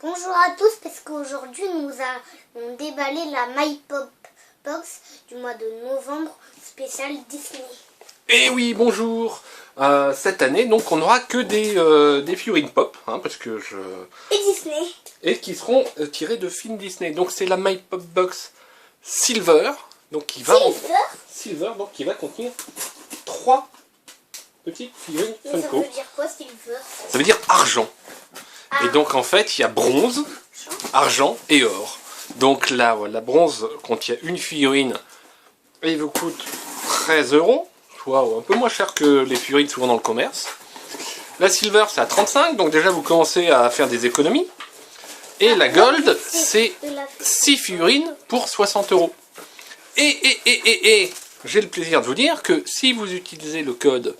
Bonjour à tous, parce qu'aujourd'hui nous allons déballer la My Pop Box du mois de novembre spécial Disney. Et oui, bonjour. Cette année, donc, on n'aura que des figurines pop, hein, parce que Et Disney. et qui seront tirées de films Disney. Donc c'est la My Pop Box Silver, donc Silver, donc qui va contenir 3 petites figurines Mais ça Funko. veut dire quoi, Silver? Ça veut dire argent. Ah. Et donc en fait, il y a bronze, argent et or. Donc là, la bronze contient une figurine et il vous coûte 13 €, soit un peu moins cher que les figurines souvent dans le commerce. La silver, c'est à 35, donc déjà vous commencez à faire des économies. Et la gold, c'est 6 figurines pour 60 €. Et j'ai le plaisir de vous dire que si vous utilisez le code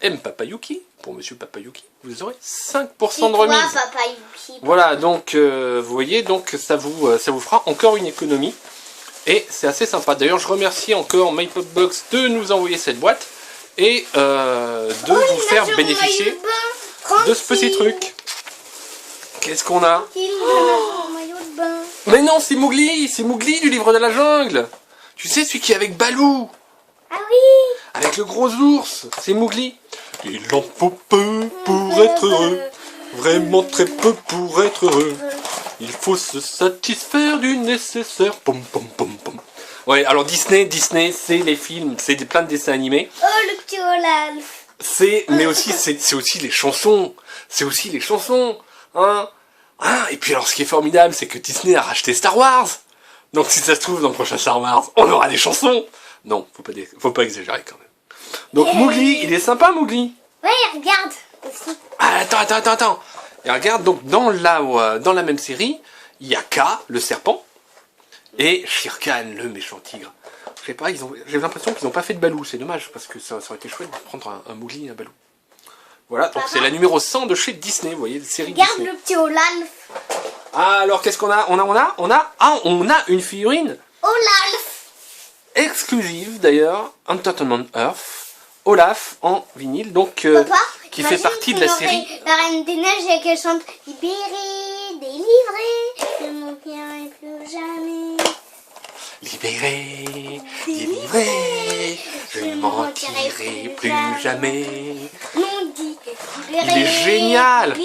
MPapayuki, pour Monsieur Papayuki, vous aurez 5% de remise. Papa Yuki. Voilà, donc vous voyez, donc ça vous fera encore une économie. Et c'est assez sympa. D'ailleurs, je remercie encore MyPopBox de nous envoyer cette boîte et de vous faire bénéficier de ce petit truc. Qu'est-ce qu'on a? Mais non, c'est Mowgli du livre de la jungle. Tu sais, celui qui est avec Balou. Ah oui. Avec le gros ours, c'est Mowgli. Il en faut peu pour être heureux, vraiment très peu pour être heureux. Il faut se satisfaire du nécessaire. Pom pom pom pom. Ouais, alors Disney, c'est les films, c'est plein de dessins animés. Oh, le petit Olaf. Mais aussi, c'est aussi les chansons. C'est aussi les chansons, hein. Et puis alors, ce qui est formidable, c'est que Disney a racheté Star Wars. Donc si ça se trouve, dans le prochain Star Wars, on aura des chansons. Non, faut pas exagérer quand même. Donc Mowgli, il est sympa Mowgli. Ouais, regarde aussi. Ah, attends. Et regarde, donc dans la même série, il y a K, le serpent, et Shere Khan, le méchant tigre. Je sais pas, j'ai l'impression qu'ils n'ont pas fait de Balou, c'est dommage, parce que ça aurait été chouette de prendre un Mowgli et un Balou. Voilà, donc c'est la numéro 100 de chez Disney, vous voyez, la série Regarde Disney. le petit Olaf. Ah, alors qu'est-ce qu'on a? On a une figurine Olaf. exclusive d'ailleurs, Entertainment Earth, Olaf en vinyle, donc Papa, qui fait partie de la série. La Reine des Neiges et qu'elle chante libérée, délivrée, je ne m'oublierai plus jamais. Libéré, délivré, je ne m'en retirerai plus jamais. On dit libérée. Il est génial.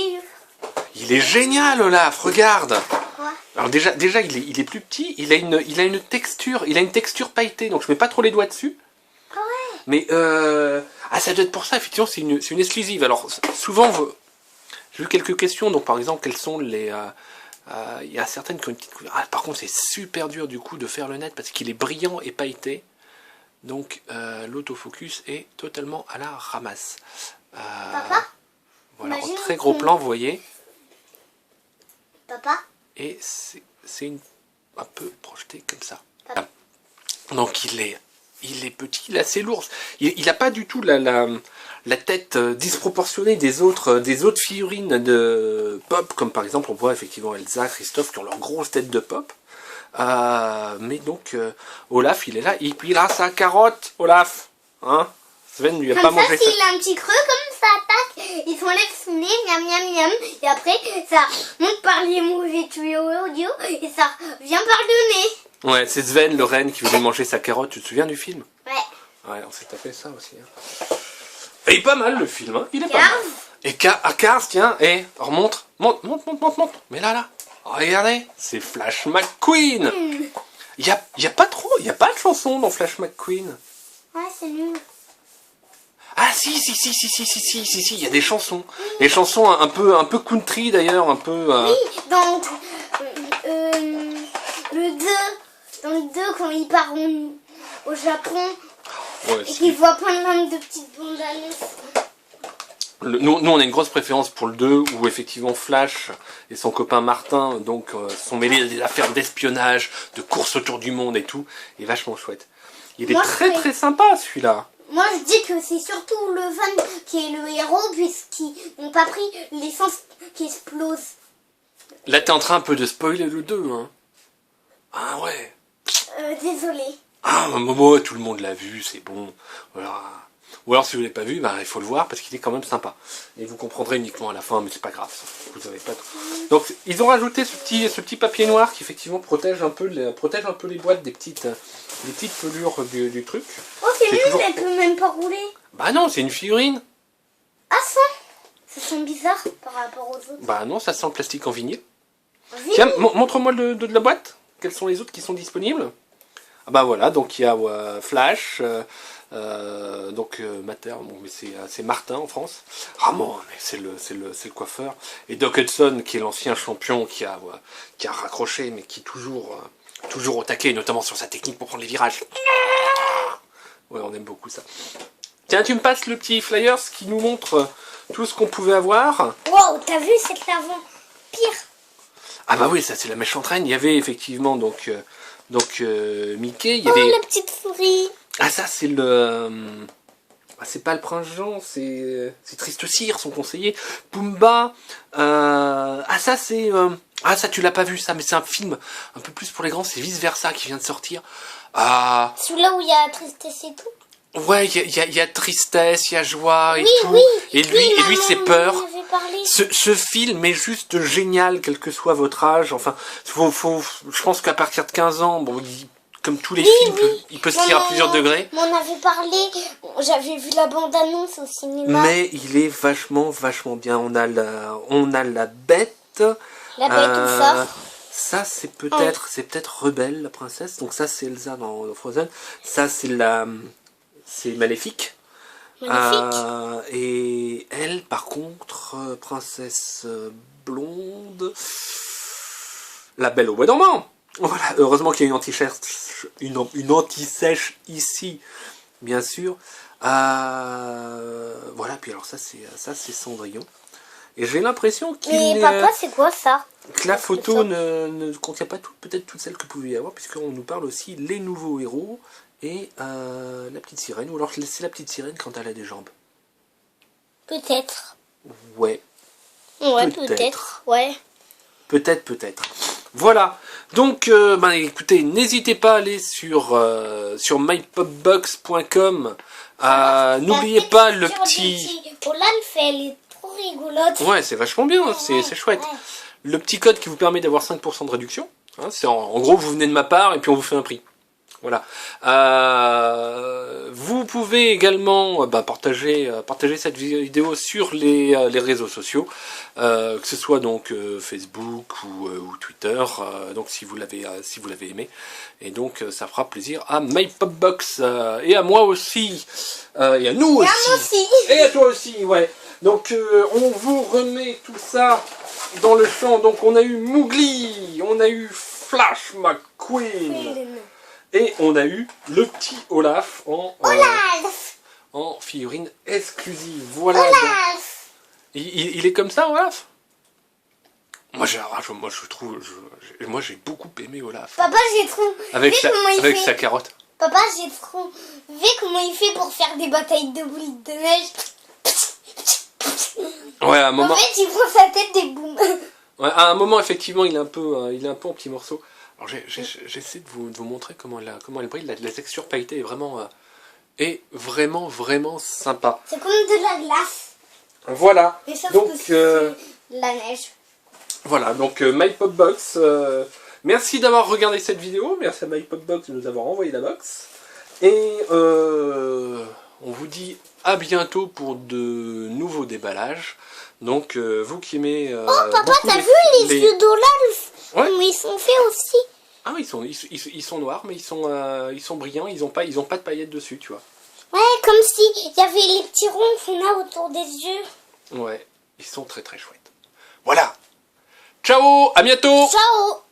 Il est génial Olaf, regarde. Quoi? Alors déjà il est plus petit, il a une texture pailletée, donc je mets pas trop les doigts dessus. Ah ouais. Mais ça doit être pour ça, effectivement, c'est une exclusive. Alors souvent, j'ai eu quelques questions, donc par exemple, quelles sont les... Il y a certaines qui ont une petite couleur. Ah, par contre, c'est super dur du coup de faire le net parce qu'il est brillant et pailleté. Donc l'autofocus est totalement à la ramasse. Papa? Voilà, en Imagine très gros plan, vous voyez. Papa? Et c'est un peu projeté comme ça. Papa. Donc il est petit, il est assez lourd. Il n'a pas du tout la tête disproportionnée des autres figurines de pop, comme par exemple on voit effectivement Elsa, Christophe qui ont leur grosse tête de pop. Mais donc Olaf il est là, et puis il a sa carotte, Olaf. Hein, Sven lui a Comme pas ça, mangé ça. s'il a un petit creux, comme ça attaque, il s'enlève son nez, miam miam miam, et après ça monte par les mauvais tuyaux audio et ça vient par le nez. Ouais, c'est Sven le renne qui voulait manger sa carotte, tu te souviens du film? Ouais. Ouais, on s'est tapé ça aussi. Hein. Et il est pas mal le film, hein. Il est pas Cars. mal. Et Cars, tiens, remonte. Monte. Mais là. Regardez, c'est Flash McQueen. Il y a pas de chanson dans Flash McQueen. Ouais, c'est nul. Ah si, il y a des chansons. Des chansons un peu country d'ailleurs, un peu... Oui, dans le 2, quand il part au Japon, Ouais, et qu'il voit plein de petites bandes annonces. Nous, on a une grosse préférence pour le 2, où effectivement Flash et son copain Martin donc sont mêlés à des affaires d'espionnage, de course autour du monde et tout. Il est vachement chouette. Il est très sympa celui-là. Moi je dis que c'est surtout le fan qui est le héros, puisqu'ils n'ont pas pris l'essence qui explose. Là t'es en train un peu de spoiler le 2, hein. Ah ouais. Désolé. Ah, moi, tout le monde l'a vu, c'est bon. Voilà. Ou alors si vous l'avez pas vu, bah, il faut le voir parce qu'il est quand même sympa. Et vous comprendrez uniquement à la fin, mais c'est pas grave. Vous avez pas. Donc ils ont rajouté ce petit papier noir qui effectivement protège un peu les boîtes des petites pelures du truc. Oh, c'est nul, toujours... elle peut même pas rouler. Bah non, c'est une figurine. Ah, ça sent bizarre par rapport aux autres. Bah non, ça sent le plastique en vinyle. Vas-y. Tiens, montre-moi de la boîte. Quels sont les autres qui sont disponibles? Ah bah voilà, donc il y a Flash, Mater, bon, mais c'est Martin en France. Ramon, c'est le coiffeur. Et Doc Hudson, qui est l'ancien champion qui a raccroché, mais qui est toujours au taquet, notamment sur sa technique pour prendre les virages. Ouais, on aime beaucoup ça. Tiens, tu me passes le petit flyers qui nous montre tout ce qu'on pouvait avoir. Wow, t'as vu cette avant pire. Ah bah oui, ça c'est la méchante reine. Il y avait effectivement donc Mickey. Il y Oh, avait... la petite souris. Ah ça c'est le... c'est pas le prince Jean, c'est Triste Cire, son conseiller. Pumba. Ah ça c'est... Ah ça tu l'as pas vu ça, mais c'est un film un peu plus pour les grands, c'est Vice Versa qui vient de sortir. Ah... Celui-là où il y a tristesse et tout. Ouais, il y a tristesse, il y a joie et Oui, tout. oui. Et lui c'est peur. m'en avait parlé. Ce film est juste génial, quel que soit votre âge. Enfin, je pense qu'à partir de 15 ans, bon, comme tous les films, il peut se tirer à plusieurs degrés. M'en avait parlé. J'avais vu la bande-annonce au cinéma. Mais il est vachement bien. On a la bête. La bête au phare. Ça, c'est peut-être Rebelle, la princesse. Donc ça, c'est Elsa dans Frozen. Ça, c'est Maléfique. Magnifique. Et elle, par contre, princesse blonde, la Belle au bois dormant. Voilà, heureusement qu'il y a une anti-sèche ici, bien sûr. Voilà, puis alors ça c'est Cendrillon. Et j'ai l'impression Mais papa, c'est quoi ça? que la photo ne contient pas peut-être toutes celles que vous pouvez y avoir, puisqu'on nous parle aussi les nouveaux héros et la petite sirène, ou alors c'est la petite sirène quand elle a des jambes. Peut-être. Ouais. Ouais, peut-être. Ouais. Peut-être. Voilà. Donc, écoutez, n'hésitez pas à aller sur mypopbox.com. N'oubliez pas le petit... Olaf, elle est trop rigolote. Ouais, c'est vachement bien, c'est chouette. Ouais. Le petit code qui vous permet d'avoir 5% de réduction. Hein, c'est en gros, vous venez de ma part et puis on vous fait un prix. Voilà. Vous pouvez également partager cette vidéo sur les réseaux sociaux, que ce soit donc Facebook ou Twitter. Donc si vous l'avez aimé, et donc ça fera plaisir à MyPopBox et à moi aussi, et à nous aussi, et à toi aussi, ouais. Donc on vous remet tout ça dans le champ. Donc on a eu Mowgli, on a eu Flash McQueen. Et on a eu le petit Olaf en figurine exclusive. Voilà. Olaf. Il est comme ça, Olaf? Moi, j'ai beaucoup aimé Olaf. Papa, j'ai trop... Avec sa carotte. Papa, j'ai trop... vu comment il fait pour faire des batailles de boules de neige. Ouais, à un moment... En fait, il prend sa tête des boum. Ouais, à un moment, effectivement, il est un peu en petits morceaux. Alors j'essaie de vous montrer comment elle brille. La texture pailletée est vraiment sympa. C'est comme de la glace. Voilà. Mais sauf Donc que c'est de la neige. voilà, donc MyPopBox. Merci d'avoir regardé cette vidéo. Merci à MyPopBox de nous avoir envoyé la box. Et on vous dit à bientôt pour de nouveaux déballages. Donc vous qui aimez... Oh papa, t'as vu les yeux d'Olaf? Ouais. Comment ils sont faits aussi? Ah oui, ils sont noirs, mais ils sont brillants, ils ont pas de paillettes dessus, tu vois. Ouais, comme si il y avait les petits ronds qu'on a autour des yeux. Ouais, ils sont très chouettes. Voilà. Ciao, à bientôt. Ciao.